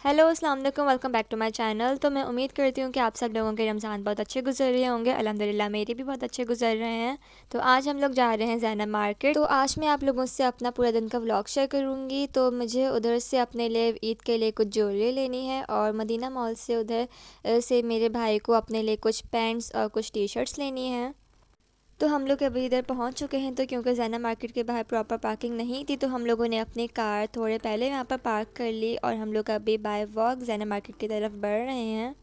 Hello अस्सलाम वालेकुम, welcome back to my channel. तो मैं उम्मीद करती हूँ कि आप सब लोगों के रमज़ान बहुत अच्छे गुजर रहे होंगे। अल्हम्दुलिल्लाह मेरे भी बहुत अच्छे गुजर रहे हैं। तो आज हम लोग जा रहे हैं ज़ैनब मार्केट। तो आज मैं आप लोगों से अपना पूरा दिन का व्लॉग शेयर करूँगी। तो मुझे उधर से अपने लिए ईद के लिए कुछ ज्वेलरी लेनी है और मदीना मॉल से उधर से मेरे भाई को अपने लिए कुछ पैंट्स और कुछ टी शर्ट्स लेनी है। तो हम लोग अभी इधर पहुंच चुके हैं। तो क्योंकि ज़ैनब मार्केट के बाहर प्रॉपर पार्किंग नहीं थी तो हम लोगों ने अपनी कार थोड़े पहले यहाँ पर पार्क कर ली और हम लोग अभी बाय वॉक ज़ैनब मार्केट की तरफ बढ़ रहे हैं।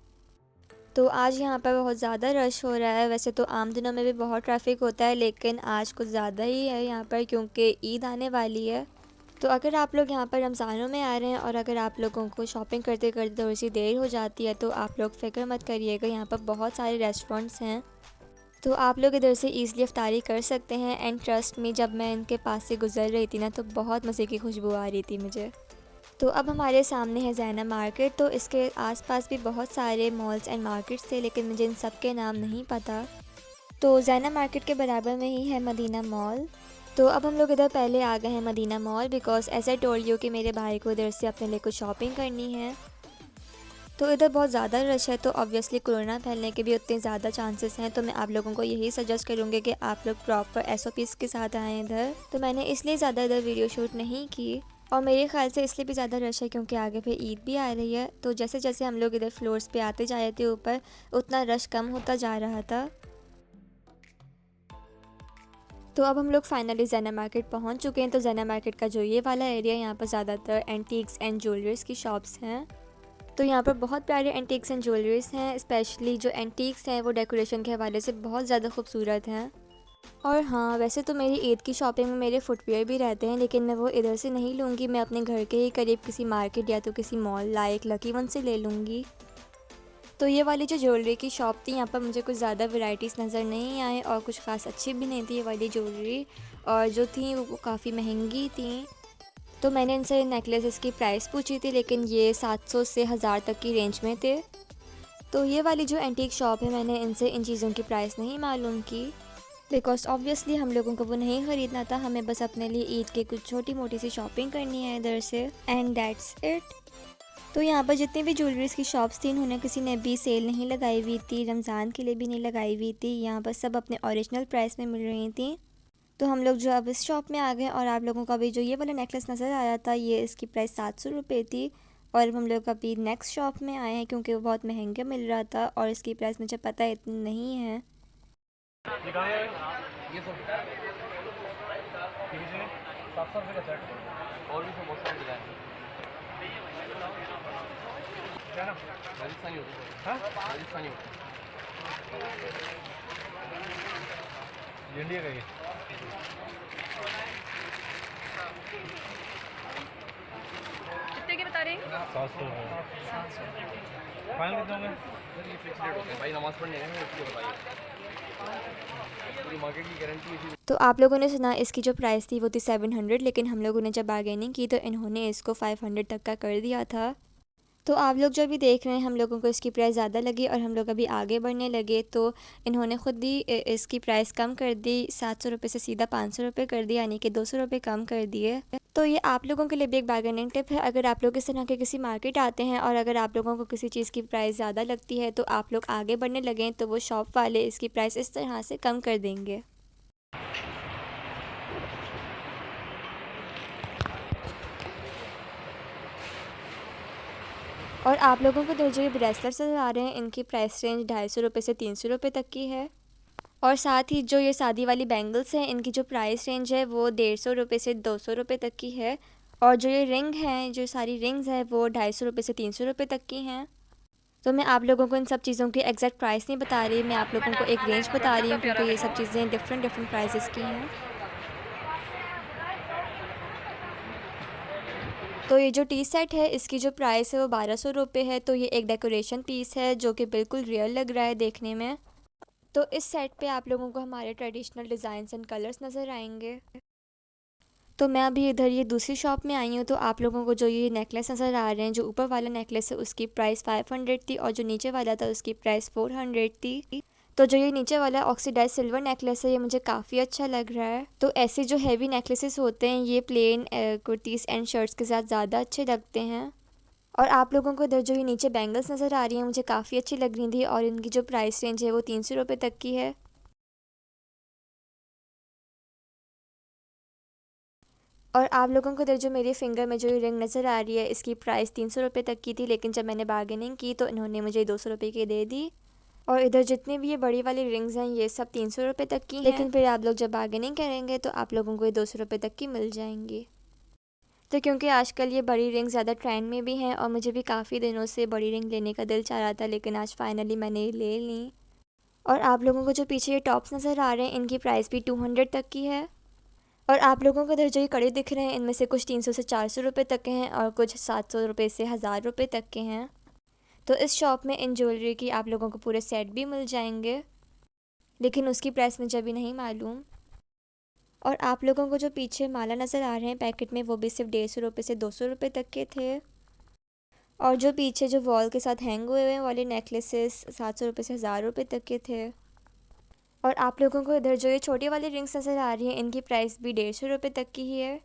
तो आज यहाँ पर बहुत ज़्यादा रश हो रहा है। वैसे तो आम दिनों में भी बहुत ट्रैफिक होता है लेकिन आज कुछ ज़्यादा ही है यहाँ पर क्योंकि ईद आने वाली है। तो अगर आप लोग यहाँ पर रमज़ानों में आ रहे हैं और अगर आप लोगों को शॉपिंग करते करते थोड़ी सी देर हो जाती है तो आप लोग फ़िक्र मत करिएगा, यहाँ पर बहुत सारे रेस्टोरेंट्स हैं। तो आप लोग इधर से ईज़िली इफ्तारी कर सकते हैं। एंड ट्रस्ट मी, जब मैं इनके पास से गुज़र रही थी ना तो बहुत मज़े की खुशबू आ रही थी मुझे। तो अब हमारे सामने है ज़ैनब मार्केट। तो इसके आसपास भी बहुत सारे मॉल्स एंड मार्केट्स थे लेकिन मुझे इन सब के नाम नहीं पता। तो ज़ैनब मार्केट के बराबर में ही है मदीना मॉल। तो अब हम लोग इधर पहले आ गए हैं Medina mall because as I told you कि मेरे भाई को इधर से अपने लिए कुछ शॉपिंग करनी है। तो इधर बहुत ज़्यादा रश है तो ऑब्वियसली कोरोना फैलने के भी उतने ज़्यादा चांसेस हैं। तो मैं आप लोगों को यही सजेस्ट करूँगी कि आप लोग प्रॉपर एसओपीज़ के साथ आएँ इधर। तो मैंने इसलिए ज़्यादा इधर वीडियो शूट नहीं की और मेरे ख्याल से इसलिए भी ज़्यादा रश है क्योंकि आगे फिर ईद भी आ रही है। तो जैसे जैसे हम लोग इधर फ्लोर्स पे आते जा रहे थे ऊपर उतना रश कम होता जा रहा था। तो अब हम लोग फाइनली ज़ैनब मार्केट पहुंच चुके हैं। तो ज़ैनब मार्केट का जो ये वाला एरिया, यहाँ पर ज़्यादातर एंटीक्स एंड ज्वेलरीज की शॉप्स हैं। तो यहाँ पर बहुत प्यारे एंटीक्स एंड ज्वेलरीज हैं। स्पेशली जो एंटीक्स हैं वो डेकोरेशन के हवाले से बहुत ज़्यादा खूबसूरत हैं। और हाँ, वैसे तो मेरी ईद की शॉपिंग में मेरे फुटवेयर भी रहते हैं लेकिन मैं वो इधर से नहीं लूँगी। मैं अपने घर के ही करीब किसी मार्केट या तो किसी मॉल लाइक लकी वन से ले लूँगी। तो ये वाली जो ज्वेलरी की शॉप थी यहाँ पर मुझे कुछ ज़्यादा वैरायटीज़ नज़र नहीं आए और कुछ ख़ास अच्छी भी नहीं थी ये वाली ज्वेलरी, और जो थी वो काफ़ी महंगी थी। तो मैंने इनसे नेकलेसेस की प्राइस पूछी थी लेकिन ये 700 से 1000 तक की रेंज में थे। तो ये वाली जो एंटीक शॉप है मैंने इनसे इन चीज़ों की प्राइस नहीं मालूम की बिकॉज़ ऑब्वियसली हम लोगों को वो नहीं ख़रीदना था। हमें बस अपने लिए ईद के कुछ छोटी मोटी सी शॉपिंग करनी है इधर से एंड दैट्स इट। तो यहाँ पर जितनी भी ज्वेलरीज़ की शॉप्स थी उन्होंने किसी ने भी सेल नहीं लगाई हुई थी, रमज़ान के लिए भी नहीं लगाई हुई थी। यहाँ पर सब अपने ओरिजिनल प्राइस में मिल रही थी। तो हम लोग जो अब इस शॉप में आ गए और आप लोगों का भी जो ये वाला नेकलेस नज़र आया था ये इसकी प्राइस 700 रुपये थी। और अब हम लोग अभी नेक्स्ट शॉप में आए हैं क्योंकि वो बहुत महंगा मिल रहा था और इसकी प्राइस मुझे पता है इतनी नहीं है। ये सब ठीक है, 700 रुपये का सेट और भी सब बहुत सारे डिज़ाइन क्या ना राजस्थानी होती है। हाँ, राजस्थानी होती है, इंडिया का ये कितने की बता रहे हैं? 700 फाइनल कितने होंगे? सर ये फिक्स रेट होते हैं भाई, नमाज़ पढ़ने हैं इसको बताइए, पूरी मार्केट की गारंटी है। तो आप लोगों ने सुना इसकी जो प्राइस थी वो थी 700 लेकिन हम लोगों ने जब बार्गेनिंग की तो इन्होंने इसको 500 तक का कर दिया था। तो आप लोग जो भी देख रहे हैं हम लोगों को इसकी प्राइस ज़्यादा लगी और हम लोग अभी आगे बढ़ने लगे तो इन्होंने ख़ुद ही इसकी प्राइस कम कर दी। 700 रुपये से सीधा 500 रुपये कर दिया, यानी कि 200 रुपये कम कर दिए। तो ये आप लोगों के लिए भी एक बार्गेनिंग टिप है। अगर आप लोग इस तरह के किसी मार्केट आते हैं और अगर आप लोगों को किसी चीज़ की प्राइस ज़्यादा लगती है तो आप लोग आगे बढ़ने लगें तो वो शॉप वाले इसकी प्राइस इस तरह से कम कर देंगे। और आप लोगों को जो ये ब्रेसलेट्स नज़र आ रहे हैं इनकी प्राइस रेंज 250 रुपये से 300 रुपये तक की है। और साथ ही जो ये शादी वाली बैंगल्स हैं इनकी जो प्राइस रेंज है वो 150 रुपये से 200 रुपये तक की है। और जो ये रिंग हैं, जो सारी रिंग्स हैं वो 250 रुपये से 300 रुपये तक की हैं। तो मैं आप लोगों को इन सब चीज़ों की एग्जैक्ट प्राइस नहीं बता रही, मैं आप लोगों को एक रेंज बता रही हूँ क्योंकि ये सब चीज़ें डिफरेंट डिफरेंट प्राइसेस की हैं। तो ये जो टी सेट है इसकी जो प्राइस है वो 1200 रुपये है। तो ये एक डेकोरेशन पीस है जो कि बिल्कुल रियल लग रहा है देखने में। तो इस सेट पे आप लोगों को हमारे ट्रेडिशनल डिज़ाइंस एंड कलर्स नज़र आएंगे। तो मैं अभी इधर ये दूसरी शॉप में आई हूँ। तो आप लोगों को जो ये नेकलेस नज़र आ रहे हैं, जो ऊपर वाला नेकलेस है उसकी प्राइस 500 थी और जो नीचे वाला था उसकी प्राइस 400 थी। तो जो ये नीचे वाला ऑक्सीडाइज सिल्वर नेकलेस है ये मुझे काफ़ी अच्छा लग रहा है। तो ऐसे जो हैवी नेकलेसेस होते हैं ये प्लेन कुर्तीज़ एंड शर्ट्स के साथ ज़्यादा अच्छे लगते हैं। और आप लोगों को इधर जो ये नीचे बैंगल्स नज़र आ रही हैं मुझे काफ़ी अच्छी लग रही थी और इनकी जो प्राइस रेंज है वो 300 रुपये तक की है। और आप लोगों को इधर जो मेरे फिंगर में जो ये रिंग नज़र आ रही है इसकी प्राइस 300 रुपये तक की थी, लेकिन जब मैंने बार्गेनिंग की तो इन्होंने मुझे 200 रुपये की दे दी। और इधर जितनी भी ये बड़ी वाली रिंग्स हैं ये सब 300 रुपये तक की हैं, लेकिन फिर आप लोग जब बार्गेनिंग करेंगे तो आप लोगों को ये 200 रुपये तक की मिल जाएंगी। तो क्योंकि आजकल ये बड़ी रिंग ज़्यादा ट्रेंड में भी हैं और मुझे भी काफ़ी दिनों से बड़ी रिंग लेने का दिल चाह रहा था, लेकिन आज फाइनली मैंने ले ली। और आप लोगों को जो पीछे ये टॉप्स नज़र आ रहे हैं इनकी प्राइस भी 200 तक की है। और आप लोगों को इधर जो ये कड़े दिख रहे हैं इनमें से कुछ 300 से 400 रुपये तक के हैं और कुछ 700 रुपये से 1000 रुपये तक के हैं। तो इस शॉप में इन ज्वेलरी की आप लोगों को पूरे सेट भी मिल जाएंगे, लेकिन उसकी प्राइस मुझे अभी नहीं मालूम। और आप लोगों को जो पीछे माला नज़र आ रहे हैं पैकेट में वो भी सिर्फ 150 रुपये से 200 रुपये तक के थे। और जो पीछे जो वॉल के साथ हैंग हुए हैं वाले नेकलेसेस 700 रुपये से 1000 रुपये तक के थे। और आप लोगों को इधर जो ये छोटी वाली रिंग्स नज़र आ रही हैं इनकी प्राइस भी 150 रुपये तक की ही है।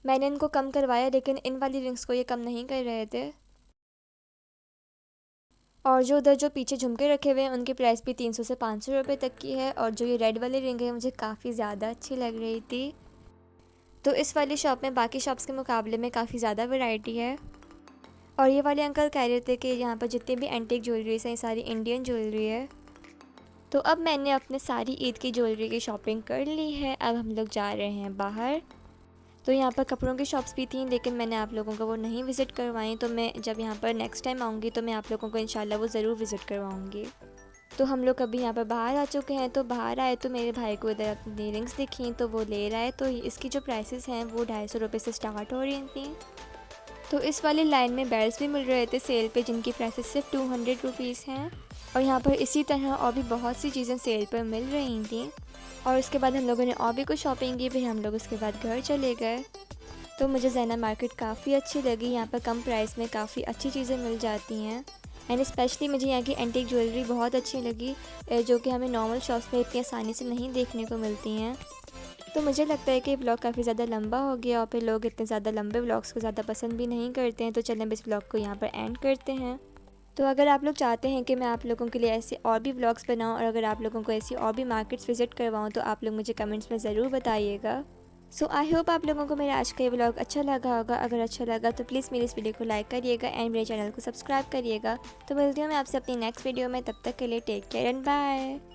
मैंने इनको कम करवाया लेकिन इन वाली रिंग्स को ये कम नहीं कर रहे थे। और जो उधर जो पीछे झुमके रखे हुए हैं उनकी प्राइस भी 300 से 500 रुपये तक की है। और जो ये रेड वाली रिंग है मुझे काफ़ी ज़्यादा अच्छी लग रही थी। तो इस वाली शॉप में बाकी शॉप्स के मुकाबले में काफ़ी ज़्यादा वैरायटी है। और ये वाले अंकल कह रहे थे कि यहाँ पर जितनी भी एंटीक ज्वेलरीज हैं ये सारी इंडियन ज्वेलरी है। तो अब मैंने अपने सारी ईद की ज्वेलरी की शॉपिंग कर ली है। अब हम लोग जा रहे हैं बाहर। तो यहाँ पर कपड़ों की शॉप्स भी थी लेकिन मैंने आप लोगों को वो नहीं विज़िट करवाई। तो मैं जब यहाँ पर नेक्स्ट टाइम आऊँगी तो मैं आप लोगों को इंशाल्लाह वो ज़रूर विज़िट करवाऊँगी। तो हम लोग अभी यहाँ पर बाहर आ चुके हैं। तो बाहर आए तो मेरे भाई को इधर अपनी रिंग्स दिखी तो वो ले रहा है। तो इसकी जो प्राइसेस हैं वो 250 रुपये से स्टार्ट हो रही थी। तो इस वाली लाइन में बेल्ट्स भी मिल रहे थे सेल पे जिनकी प्राइसेस सिर्फ 200 रुपीज़ हैं। और यहाँ पर इसी तरह और भी बहुत सी चीज़ें सेल पर मिल रही थी। और उसके बाद हम लोगों ने और भी कुछ शॉपिंग की, फिर हम लोग उसके बाद घर चले गए। तो मुझे ज़ैनब मार्केट काफ़ी अच्छी लगी। यहाँ पर कम प्राइस में काफ़ी अच्छी चीज़ें मिल जाती हैं एंड स्पेशली मुझे यहाँ की एंटीक ज्वेलरी बहुत अच्छी लगी जो कि हमें नॉर्मल शॉप्स में इतनी आसानी से नहीं देखने को मिलती हैं। तो मुझे लगता है कि ये ब्लॉग काफ़ी ज़्यादा लंबा हो गया और फिर लोग इतने ज़्यादा लंबे ब्लॉग्स को ज़्यादा पसंद भी नहीं करते हैं। तो चलें अब इस ब्लॉग को यहाँ पर एंड करते हैं। तो अगर आप लोग चाहते हैं कि मैं आप लोगों के लिए ऐसे और भी व्लॉग्स बनाऊं और अगर आप लोगों को ऐसी और भी मार्केट्स विज़िट करवाऊं तो आप लोग मुझे कमेंट्स में ज़रूर बताइएगा। सो आई होप आप लोगों को मेरा आज का ये व्लॉग अच्छा लगा होगा। अगर अच्छा लगा तो प्लीज़ मेरी इस वीडियो को लाइक करिएगा एंड मेरे चैनल को सब्सक्राइब करिएगा। तो मिलती हूँ मैं आपसे अपनी नेक्स्ट वीडियो में, तब तक के लिए टेक केयर एंड बाय।